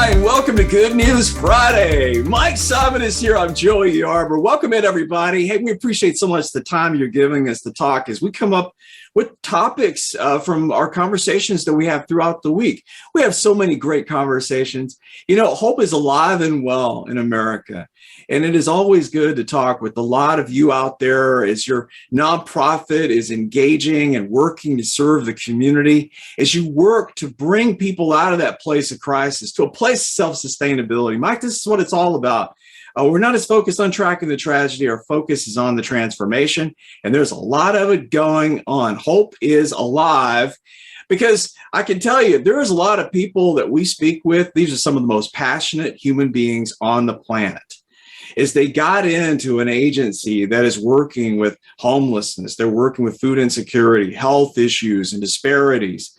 Hi, and welcome to Good News Friday. Mike Simon is here. I'm Joey Yarber. Welcome in, everybody. Hey, we appreciate so much the time you're giving us to talk as we come up with topics from our conversations that we have throughout the week. We have so many great conversations. You know, hope is alive and well in America. And it is always good to talk with a lot of you out there as your nonprofit is engaging and working to serve the community, as you work to bring people out of that place of crisis to a place of self-sustainability. Mike, this is what it's all about. We're not as focused on tracking the tragedy. Our focus is on the transformation, and there's a lot of it going on. Hope is alive, because I can tell you, there is a lot of people that we speak with. These are some of the most passionate human beings on the planet. Is they got into an agency that is working with homelessness, they're working with food insecurity, health issues, and disparities.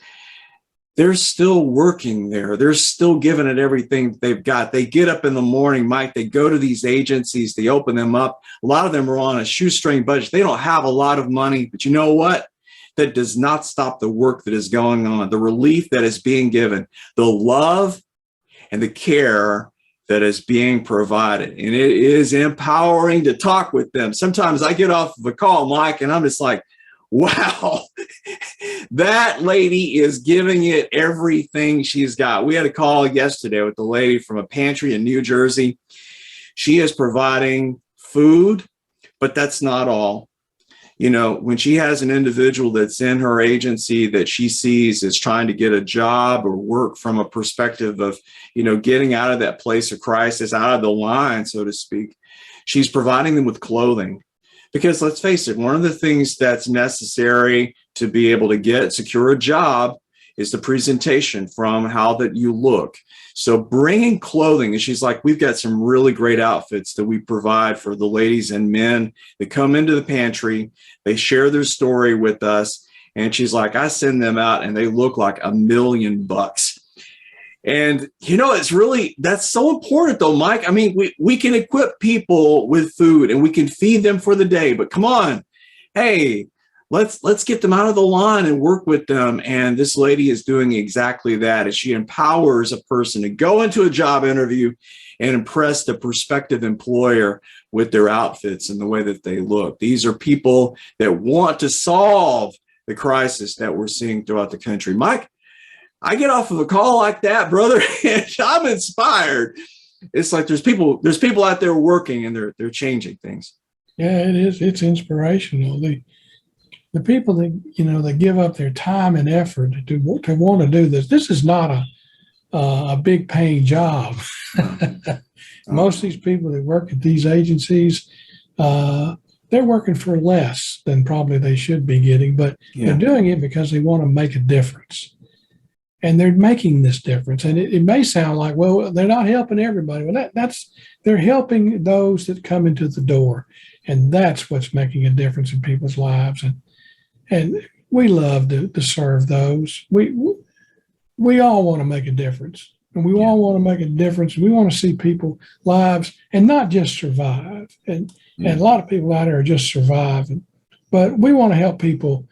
They're still working there. They're still giving it everything they've got. They get up in the morning, Mike, they go to these agencies, they open them up. A lot of them are on a shoestring budget. They don't have a lot of money, but you know what? That does not stop the work that is going on, the relief that is being given, the love and the care that is being provided. And it is empowering to talk with them. Sometimes I get off of a call, Mike, and I'm just like, wow, that lady is giving it everything she's got. We had a call yesterday with the lady from a pantry in New Jersey. She is providing food, but that's not all. You know, when she has an individual that's in her agency that she sees is trying to get a job or work from a perspective of, you know, getting out of that place of crisis, out of the line, so to speak, she's providing them with clothing. Because let's face it, one of the things that's necessary to be able to secure a job is the presentation from how that you look. So bringing clothing, and she's like, we've got some really great outfits that we provide for the ladies and men that come into the pantry. They share their story with us. And she's like, I send them out and they look like $1 million. And, you know, that's so important though, Mike. I mean, we can equip people with food and we can feed them for the day, but come on, hey, let's get them out of the line and work with them. And this lady is doing exactly that, as she empowers a person to go into a job interview and impress the prospective employer with their outfits and the way that they look. These are people that want to solve the crisis that we're seeing throughout the country. Mike, I get off of a call like that, brother, and I'm inspired. It's like there's people out there working and they're changing things. Yeah, it is. It's inspirational. The people that, you know, that give up their time and effort to want to do this. This is not a big paying job. Most of these people that work at these agencies, they're working for less than probably they should be getting, but they're doing it because they want to make a difference. And they're making this difference. And it may sound like, well, they're not helping everybody. Well, they're helping those that come into the door. And that's what's making a difference in people's lives. And we love to serve those. We all want to make a difference. And we all want to make a difference. We want to see people's lives and not just survive. And a lot of people out there are just surviving. But we want to help people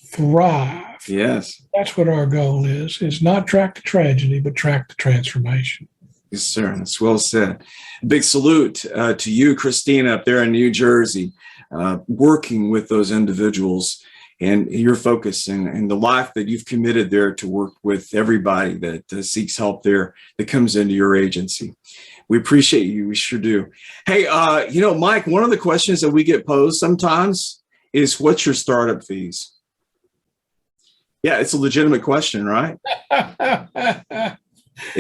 thrive. Yes. That's what our goal is not track the tragedy, but track the transformation. Yes, sir. That's well said. Big salute to you, Christina, up there in New Jersey, working with those individuals and your focus and the life that you've committed there to work with everybody that seeks help there, that comes into your agency. We appreciate you. We sure do. Hey, you know, Mike, one of the questions that we get posed sometimes is, what's your startup fees? Yeah, it's a legitimate question, right? And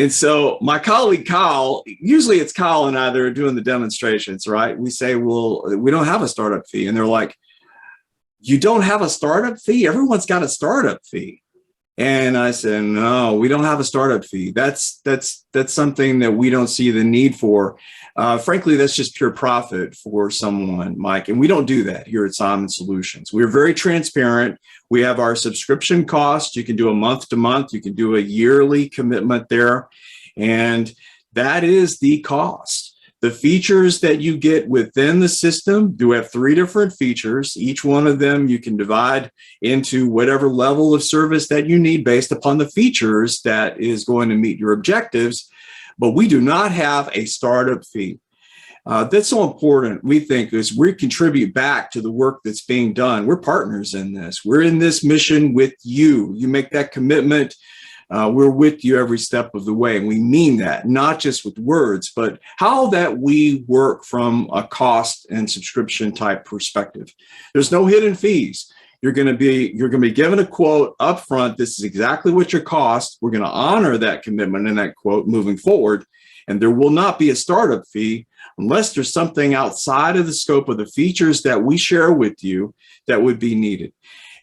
so my colleague Kyle, usually it's Kyle and I that are doing the demonstrations, right? We say, well, we don't have a startup fee. And they're like, you don't have a startup fee? Everyone's got a startup fee. And I said, no, we don't have a startup fee. That's something that we don't see the need for. Frankly, that's just pure profit for someone, Mike. And we don't do that here at Simon Solutions. We're very transparent. We have our subscription cost. You can do a month to month. You can do a yearly commitment there. And that is the cost. The features that you get within the system do have 3 different features. Each one of them you can divide into whatever level of service that you need based upon the features that is going to meet your objectives. but we do not have a startup fee. That's so important, we think, is we contribute back to the work that's being done. We're partners in this. We're in this mission with you. You make that commitment. We're with you every step of the way. And we mean that, not just with words, but how that we work from a cost and subscription type perspective. There's no hidden fees. You're going to be given a quote up front. This is exactly what your cost. We're going to honor that commitment in that quote moving forward. And there will not be a startup fee unless there's something outside of the scope of the features that we share with you that would be needed.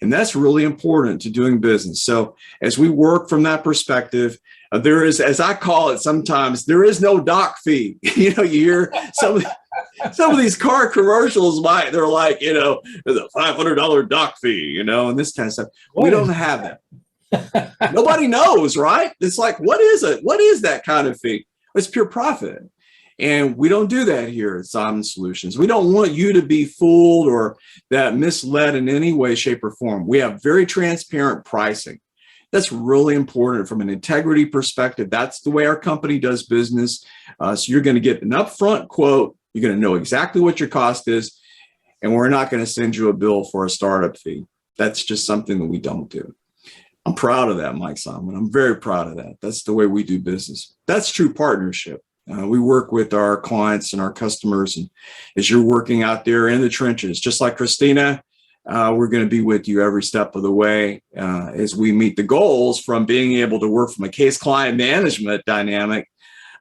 And that's really important to doing business. So as we work from that perspective, there is, as I call it sometimes, there is no doc fee. You hear some of these car commercials, they're like, there's a $500 doc fee, and this kind of stuff. We don't have that. Nobody knows, right? It's like, what is it? What is that kind of fee? It's pure profit. And we don't do that here at Simon Solutions. We don't want you to be fooled or that misled in any way, shape, or form. We have very transparent pricing. That's really important from an integrity perspective. That's the way our company does business. So you're going to get an upfront quote. You're going to know exactly what your cost is. And we're not going to send you a bill for a startup fee. That's just something that we don't do. I'm proud of that, Mike Simon. I'm very proud of that. That's the way we do business. That's true partnership. We work with our clients and our customers. And as you're working out there in the trenches, just like Christina, we're going to be with you every step of the way as we meet the goals from being able to work from a case client management dynamic,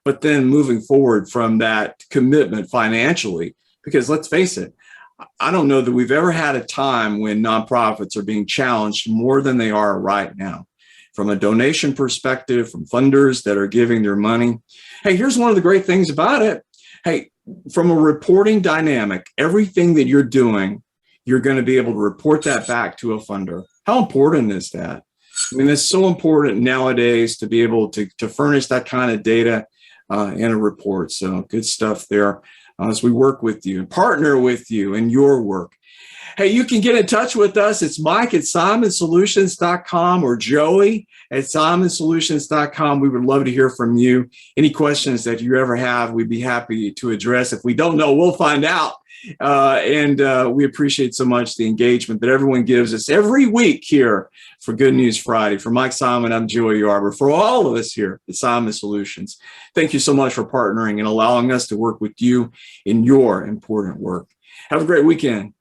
but then moving forward from that commitment financially. Because let's face it, I don't know that we've ever had a time when nonprofits are being challenged more than they are right now. From a donation perspective, from funders that are giving their money. Hey, here's one of the great things about it. Hey, from a reporting dynamic, everything that you're doing, you're going to be able to report that back to a funder. How important is that? I mean, it's so important nowadays to be able to furnish that kind of data in a report. So good stuff there as we work with you and partner with you in your work. Hey, you can get in touch with us. It's Mike at simonsolutions.com or Joey at simonsolutions.com. We would love to hear from you. Any questions that you ever have, we'd be happy to address. If we don't know, we'll find out. And we appreciate so much the engagement that everyone gives us every week here for Good News Friday. For Mike Simon, I'm Joey Yarber. For all of us here at Simon Solutions, thank you so much for partnering and allowing us to work with you in your important work. Have a great weekend.